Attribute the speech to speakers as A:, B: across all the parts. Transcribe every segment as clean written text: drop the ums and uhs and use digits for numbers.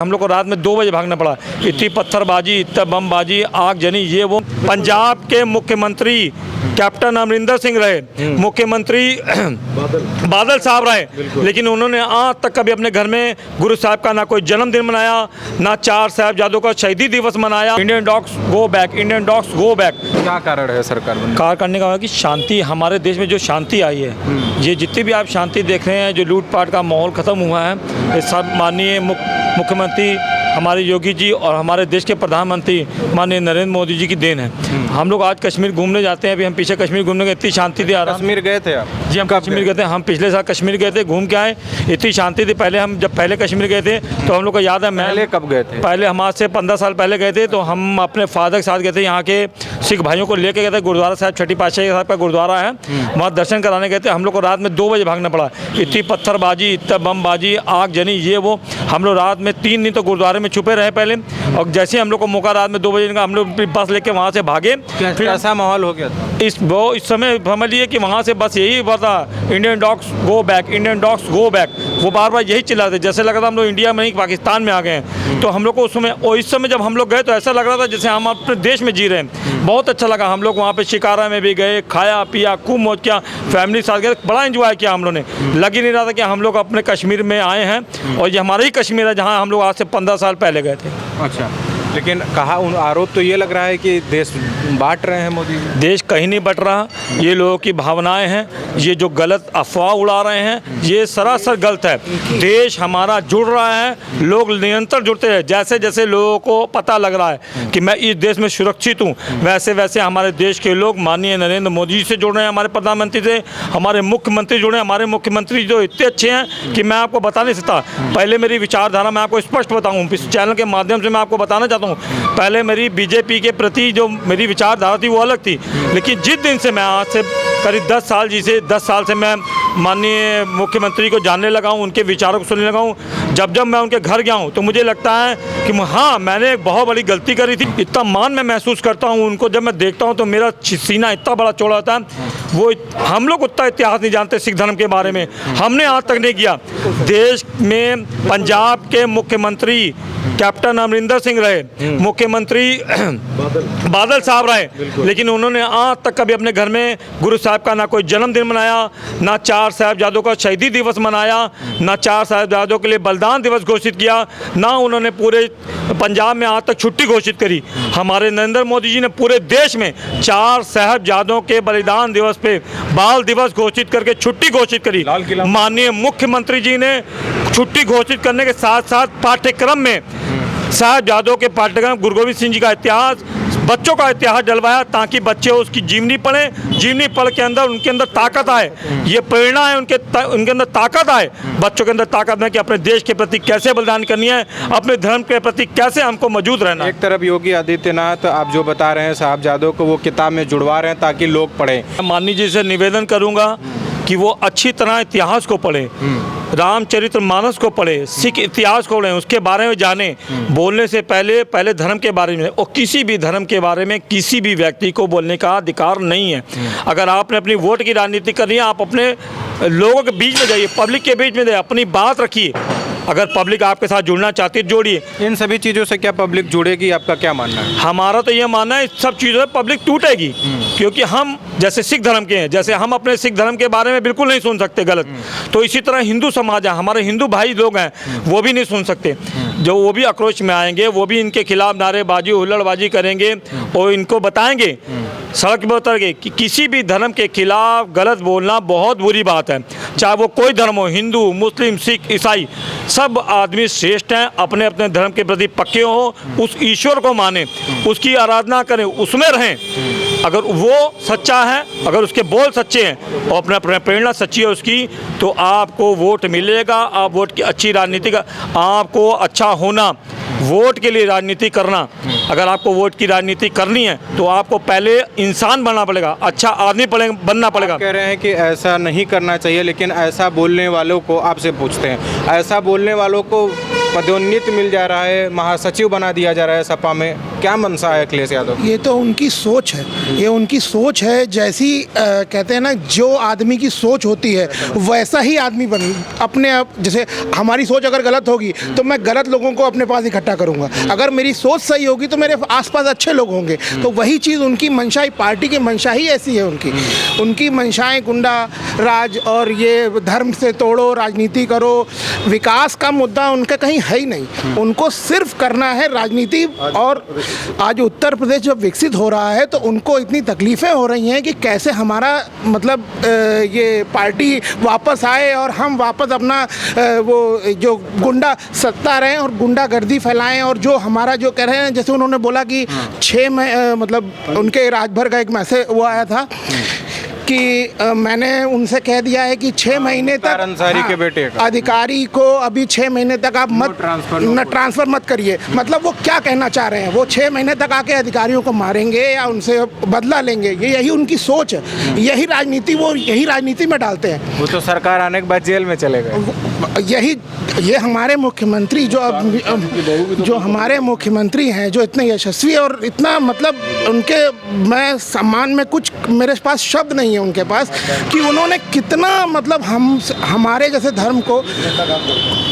A: हम लोग को रात में 2 बजे भागना पड़ा। इतनी पत्थरबाजी, इतना बमबाजी, आग जनी। ये वो पंजाब के मुख्यमंत्री कैप्टन अमरिंदर सिंह रहे, मुख्यमंत्री बादल साहब रहे, लेकिन उन्होंने आज तक कभी अपने घर में गुरु साहब का ना कोई जन्मदिन मनाया, ना 4 साहिबजादों का शहीदी दिवस मनाया। Indian dogs go back, Indian dogs go back.
B: क्या कारण है सरकार
A: कार्य करने का कि शांति, हमारे देश में जो शांति आई है, ये जितनी भी आप शांति देख रहे हैं, जो लूटपाट का माहौल ख़त्म हुआ है, ये सब माननीय मुख्यमंत्री हमारे योगी जी और हमारे देश के प्रधानमंत्री माननीय नरेंद्र मोदी जी की देन है। हम लोग आज कश्मीर घूमने जाते हैं, अभी हम पीछे कश्मीर घूमने गए, इतनी शांति थी।
B: कश्मीर गए थे आप?
A: जी, हम कश्मीर गए थे। हम पिछले साल कश्मीर गए थे, घूम के आए, इतनी शांति थी। पहले हम जब पहले कश्मीर गए थे तो हम लोग को याद है,
B: पहले कब गए थे?
A: पहले हम आज से 15 साल पहले गए थे, तो हम अपने फादर के साथ गए थे। यहाँ के सिख भाइयों को लेके गए थे, गुरुद्वारा साहब छठी पातशाही साहब का गुरुद्वारा है, वहाँ दर्शन कराने गए थे। हम लोग को रात में 2 बजे भागना पड़ा। इतनी पत्थरबाजी, इतना बमबाजी, आग जनी। ये वो हम लोग रात में 3 दिन तो गुरुद्वारे में छुपे रहे पहले, और जैसे ही हम लोग को मौका रात में 2 बजे का, हम लोग बस लेके वहाँ से भागे।
B: फिर ऐसा माहौल हो गया था
A: इस समय समझ लिए कि वहाँ से बस यही था, Indian dogs go back, Indian dogs go back. वो बार बार यही चिल्लाते, जैसे लगा था हम लोग इंडिया में नहीं पाकिस्तान में आ गए हैं। तो हम लोग को उस समय, और इस समय जब हम लोग गए तो ऐसा लग रहा था जैसे हम अपने देश में जी रहे हैं। बहुत अच्छा लगा। हम लोग वहाँ पे शिकारा में भी गए, खाया पिया, खूब मौज किया, फैमिली के साथ गए, बड़ा एंजॉय किया हम लोग ने। लग ही नहीं रहा था कि हम लोग अपने कश्मीर में आए हैं, और ये हमारा ही कश्मीर है जहाँ हम लोग आज से 15 साल पहले गए थे।
B: अच्छा, लेकिन कहा आरोप तो ये लग रहा है कि देश बांट रहे हैं मोदी जी।
A: देश कहीं नहीं बट रहा, ये लोगों की भावनाएं हैं, ये जो गलत अफवाह उड़ा रहे हैं, ये सरासर गलत है। देश हमारा जुड़ रहा है, लोग निरंतर जुड़ते हैं। जैसे जैसे लोगों को पता लग रहा है कि मैं इस देश में सुरक्षित हूँ, वैसे वैसे हमारे देश के लोग माननीय नरेंद्र मोदी जी से जुड़ रहे हैं, हमारे प्रधानमंत्री से, हमारे मुख्यमंत्री जुड़े हैं। हमारे मुख्यमंत्री जो इतने अच्छे हैं कि मैं आपको बता नहीं सकता। पहले मेरी विचारधारा मैं आपको स्पष्ट बताऊँ, इस चैनल के माध्यम से मैं आपको बताना चाहता हूँ। पहले मेरी बीजेपी के प्रति जो मेरी विचारधारा थी वो अलग थी, लेकिन जिस दिन से मैं आज से करीब 10 साल से मैं माननीय मुख्यमंत्री को जानने लगा हूँ, उनके विचारों को सुनने लगा हूँ, जब जब मैं उनके घर गया हूँ तो मुझे लगता है कि हाँ, मैंने एक बहुत बड़ी गलती करी थी। इतना मान मैं महसूस करता हूँ उनको, जब मैं देखता हूँ तो मेरा सीना इतना बड़ा चौड़ा होता है। वो हम लोग उतना इतिहास नहीं जानते सिख धर्म के बारे में, हमने आज तक नहीं किया। देश में पंजाब के मुख्यमंत्री कैप्टन अमरिंदर सिंह रहे, मुख्यमंत्री बादल साहब रहे, लेकिन उन्होंने आज तक कभी अपने घर में गुरु साहब का ना कोई जन्मदिन मनाया, ना 4 साहिबजादों का शहीदी दिवस मनाया, ना 4 साहिबजादों के लिए बलिदान दिवस घोषित किया, ना उन्होंने पूरे पंजाब में आज तक छुट्टी घोषित करी। हमारे नरेंद्र मोदी जी ने पूरे देश में 4 साहिबजादों के बलिदान दिवस पे बाल दिवस घोषित करके छुट्टी घोषित करी। माननीय मुख्यमंत्री जी ने छुट्टी घोषित करने के साथ साथ पाठ्यक्रम में साहिबजादों के पाठ्यक्रम, गुरु गोविंद सिंह जी का इतिहास, बच्चों का इतिहास डलवाया, ताकि बच्चे उसकी जीवनी पढ़ें, जीवनी पढ़ के अंदर उनके अंदर ताकत आए। ये प्रेरणा है, उनके अंदर ताकत आए, बच्चों के अंदर ताकत है कि अपने देश के प्रति कैसे बलिदान करनी है, अपने धर्म के प्रति कैसे हमको मौजूद रहना।
B: एक तरफ योगी आदित्यनाथ आप जो बता रहे हैं साहिबजादों को वो किताब में जुड़वा रहे हैं ताकि लोग पढ़ें।
A: माननीय जी से निवेदन करूँगा कि वो अच्छी तरह इतिहास को पढ़ें, रामचरितमानस को पढ़े, सिख इतिहास को पढ़ें, उसके बारे में जाने। बोलने से पहले धर्म के बारे में, और किसी भी धर्म के बारे में किसी भी व्यक्ति को बोलने का अधिकार नहीं है। अगर आपने अपनी वोट की राजनीति करनी है, आप अपने लोगों के बीच में जाइए, पब्लिक के बीच में जाइए, अपनी बात रखिए। अगर पब्लिक आपके साथ जुड़ना चाहती है, जोड़िए।
B: इन सभी चीज़ों से क्या पब्लिक जुड़ेगी, आपका क्या मानना है?
A: हमारा तो ये मानना है, सब चीज़ों से पब्लिक टूटेगी, क्योंकि हम जैसे सिख धर्म के हैं, जैसे हम अपने सिख धर्म के बारे में बिल्कुल नहीं सुन सकते गलत, तो इसी तरह हिंदू समाज है, हमारे हिंदू भाई लोग हैं, वो भी नहीं सुन सकते। जो वो भी आक्रोश में आएंगे, वो भी इनके खिलाफ नारेबाजी हुल्लड़बाजी करेंगे, और इनको बताएंगे सड़क पर उतर के कि किसी भी धर्म के खिलाफ गलत बोलना बहुत बुरी बात है। चाहे वो कोई धर्म हो, हिंदू, मुस्लिम, सिख, ईसाई, सब आदमी श्रेष्ठ हैं। अपने अपने धर्म के प्रति पक्के हो, उस ईश्वर को माने, उसकी आराधना करें, उसमें रहें। अगर वो सच्चा है, अगर उसके बोल सच्चे हैं और अपना प्रेरणा सच्ची है उसकी, तो आपको वोट मिलेगा। आप वोट की अच्छी राजनीति का, आपको अच्छा होना, वोट के लिए राजनीति करना। अगर आपको वोट की राजनीति करनी है तो आपको पहले इंसान बनना पड़ेगा, अच्छा आदमी बनना पड़ेगा।
B: कह रहे हैं कि ऐसा नहीं करना चाहिए, लेकिन ऐसा बोलने वालों को आपसे पूछते हैं, ऐसा बोलने वालों को पदोन्नति मिल जा रहा है, महासचिव बना दिया जा रहा है सपा में, क्या मनसा है अखिलेश यादव?
C: ये तो उनकी सोच है, ये उनकी सोच है। जैसी कहते हैं ना, जो आदमी की सोच होती है वैसा ही आदमी बन अपने आप। जैसे हमारी सोच अगर गलत होगी तो मैं गलत लोगों को अपने पास इकट्ठा करूंगा, अगर मेरी सोच सही होगी तो मेरे आसपास अच्छे लोग होंगे। तो वही चीज़ उनकी मंशा, पार्टी की मंशा ही ऐसी है। उनकी मंशाएं गुंडा राज और ये धर्म से तोड़ो, राजनीति करो, विकास का मुद्दा उनका कहीं है ही नहीं। उनको सिर्फ करना है राजनीति। और आज उत्तर प्रदेश जब विकसित हो रहा है तो उनको इतनी तकलीफ़ें हो रही हैं कि कैसे हमारा मतलब ये पार्टी वापस आए और हम वापस अपना वो जो गुंडा सत्ता रहें और गुंडागर्दी फैलाएं। और जो हमारा जो कह रहे हैं, जैसे उन्होंने बोला कि 6 में मतलब उनके राजभर का एक मैसेज वो आया था कि मैंने उनसे कह दिया है कि 6 महीने तक
B: अंसारी के बेटे का
C: अधिकारी को अभी 6 महीने तक आप मत ट्रांसफ़र मत करिए। मतलब वो क्या कहना चाह रहे हैं? वो 6 महीने तक आके अधिकारियों को मारेंगे या उनसे बदला लेंगे? यही उनकी सोच है, यही राजनीति वो यही राजनीति में डालते हैं।
B: वो तो सरकार आने के बाद जेल में चले गए।
C: ये हमारे मुख्यमंत्री जो हमारे मुख्यमंत्री हैं, जो इतने यशस्वी और इतना मतलब उनके मैं सम्मान में कुछ मेरे पास शब्द नहीं है उनके पास कि उन्होंने कितना मतलब हमारे जैसे धर्म को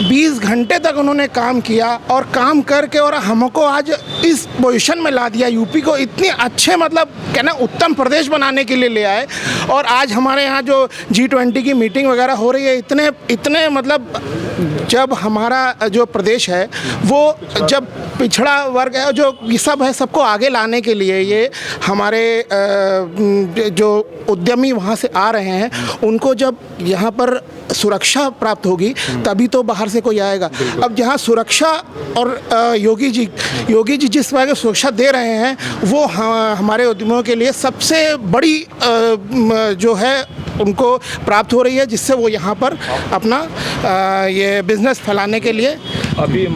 C: 20 घंटे तक उन्होंने काम किया और काम करके और हमको आज इस पोजीशन में ला दिया। यूपी को इतने अच्छे मतलब कहना उत्तम प्रदेश बनाने के लिए ले आए। और आज हमारे यहाँ जो G20 की मीटिंग वगैरह हो रही है, इतने मतलब जब हमारा जो प्रदेश है वो जब पिछड़ा वर्ग है, जो ये सब है, सबको आगे लाने के लिए ये हमारे जो उद्यमी वहाँ से आ रहे हैं, उनको जब यहाँ पर सुरक्षा प्राप्त होगी तभी तो बाहर से कोई आएगा। अब जहाँ सुरक्षा और योगी जी जिस तरह की सुरक्षा दे रहे हैं वो हमारे उद्यमियों के लिए सबसे बड़ी जो है उनको प्राप्त हो रही है, जिससे वो यहाँ पर अपना ये बिजनेस फैलाने के लिए
A: अभी